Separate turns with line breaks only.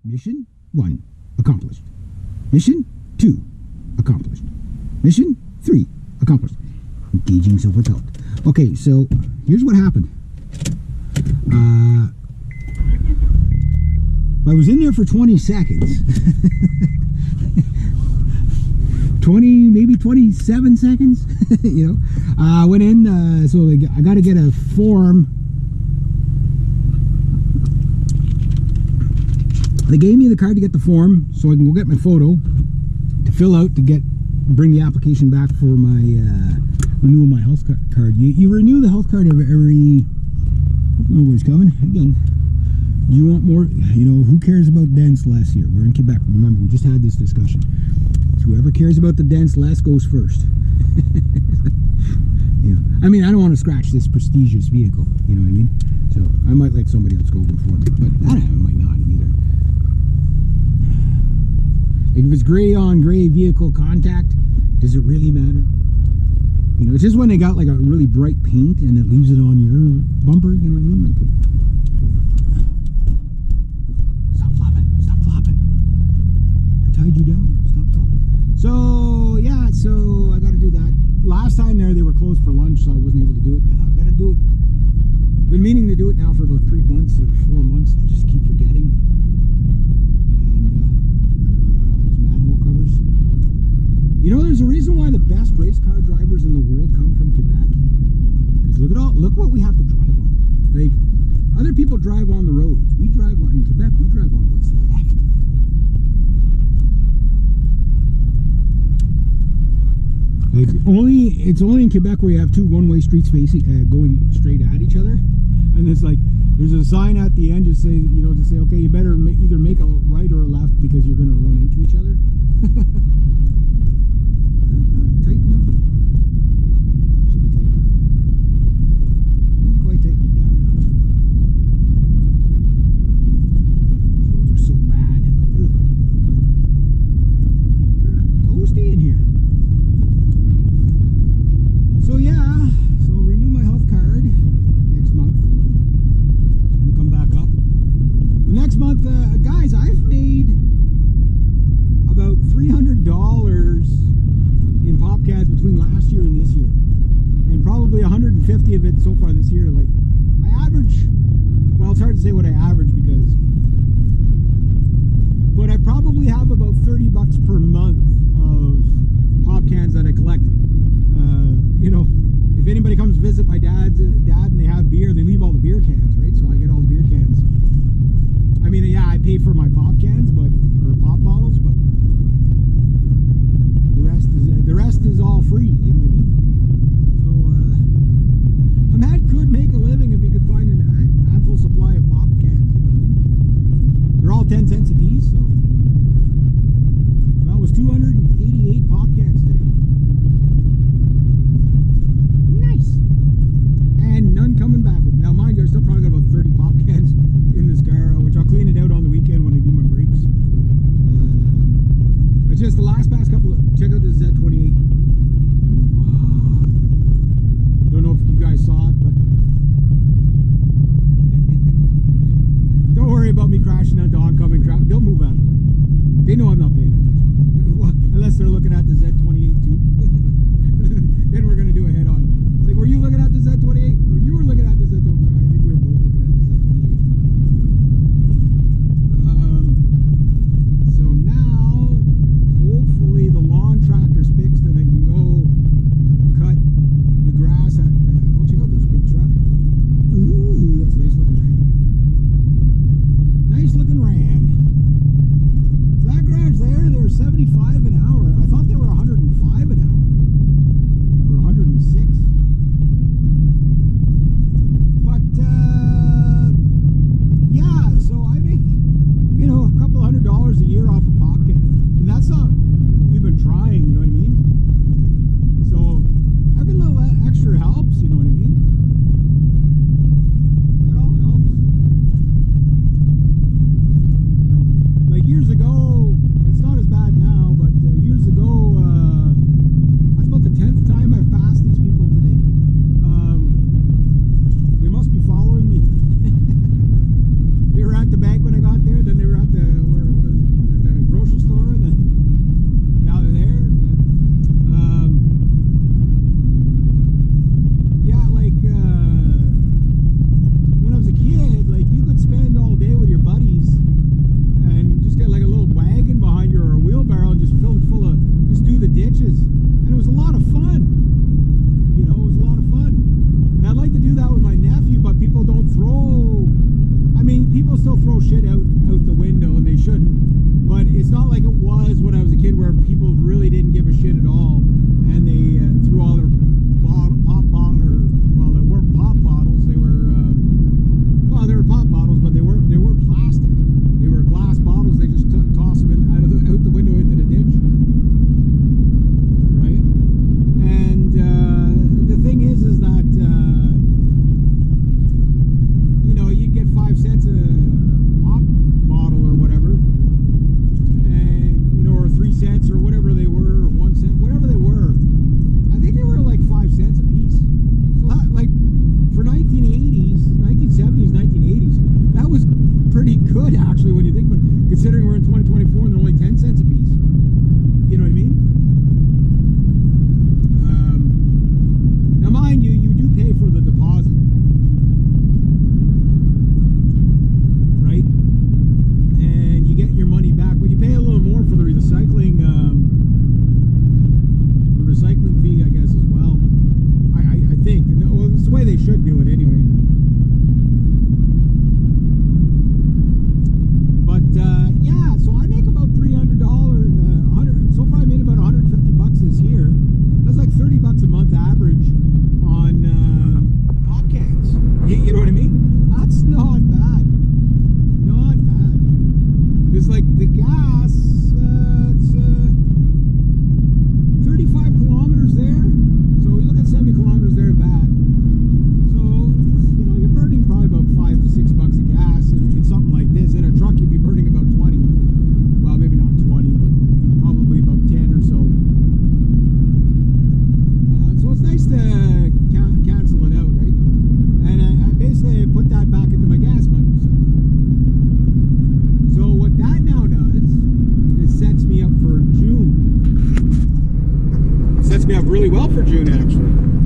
Mission 1 accomplished. Mission 2 accomplished. Mission 3 accomplished. Engaging self-propelled. Okay, so here's what happened. I was in there for 20 seconds. 20, maybe 27 seconds. You know, I went in, so I got to get a form. They gave me the card to get the form so I can go get my photo to fill out to bring the application back for my renewal my health card. You renew the health card every. Nobody's coming again. You want more? You know, who cares about dents less here? We're in Quebec. Remember, we just had this discussion. Whoever cares about the dents less goes first. Yeah. I mean, I don't want to scratch this prestigious vehicle. You know what I mean? So I might let somebody else go before me, but I might not either. Like if it's gray on gray vehicle contact, does it really matter? You know, it's just when they got like a really bright paint and it leaves it on your bumper. You know what I mean? Like, stop flopping! Stop flopping! I tied you down. Stop flopping. So yeah, so I got to do that. Last time there, they were closed for lunch, so I wasn't able to do it. I thought I better do it. Been meaning to do it now for about 3 months or 4 months. I just keep forgetting. You know, there's a reason why the best race car drivers in the world come from Quebec. Because look what we have to drive on. Like, other people drive on the roads. We drive on, in Quebec, we drive on what's left. Like, it's only in Quebec where you have two one-way streets facing, going straight at each other. And it's like, there's a sign at the end just say, okay, you better either make a right or a left because you're going to run into each other. Tight enough? Should be tight enough. Didn't quite tighten it down enough. These roads are so bad. Ugh. Toasty in here. So yeah, renew my health card next month. I'm gonna come back up. The next month, guys, I've made about $300 in PopCads between last year and this year, and probably 150 of it so far this year. Like, I average, well, it's hard to say what I average but I probably have about $30 per month of PopCads that I collect. You know, if anybody comes to visit my dad and they have beer, they leave all the beer cans, right? So I get all the beer cans. I mean, yeah, I pay for my PopCads, or pop bottles, but the rest is all free, you know what I mean? So, a man could make a living if he could find an ample supply of pop cans, you know what I mean? They're all 10 cents a piece, so that was 288 pop cans today. Nice! And none coming back with. Now, mind you, I still probably got about 30 pop cans in this car, which I'll clean it out on the weekend when I do my brakes. It's just the past couple of, check out the Z28. Don't know if you guys saw it, but don't worry about me crashing into oncoming traffic. They'll move out of the way. They know I'm not paying attention. Well, unless they're looking at the Z28 too. Then we're going to do a head-on. It's like, were you looking at the Z28? Or you were looking at the Z28? I think we were both looking at the Z28. So now, hopefully the lawn tractor's fixed and I can go cut the grass at, oh, check out this big truck. Ooh, that's a nice looking ram. Nice looking ram. So that garage there actually, when you think about it, considering we're in 2024 and they're only 10 cents a piece. You know what I mean? Now, mind you, you do pay for the deposit, right? And you get your money back, but you pay a little more for the recycling fee, I guess, as well. I think. And it's the way they should do it anyway. But yeah, so I make about $300. So far, I made about $150 this year. That's like $30 a month average on pop cans. You know what I mean? That's not bad. Not bad. It's like the gas. It's 35 kilometers there. So we look at 70 kilometers there and back. So you know, you're burning probably about $5 to $6 of gas in something like this. In a truck, you'd be burning about 20. Well, maybe not 20, but probably about 10 or so. So it's nice to cancel it out, right? And I basically put that back into my gas money. So what that now does is sets me up for June. It sets me up really well for June, actually.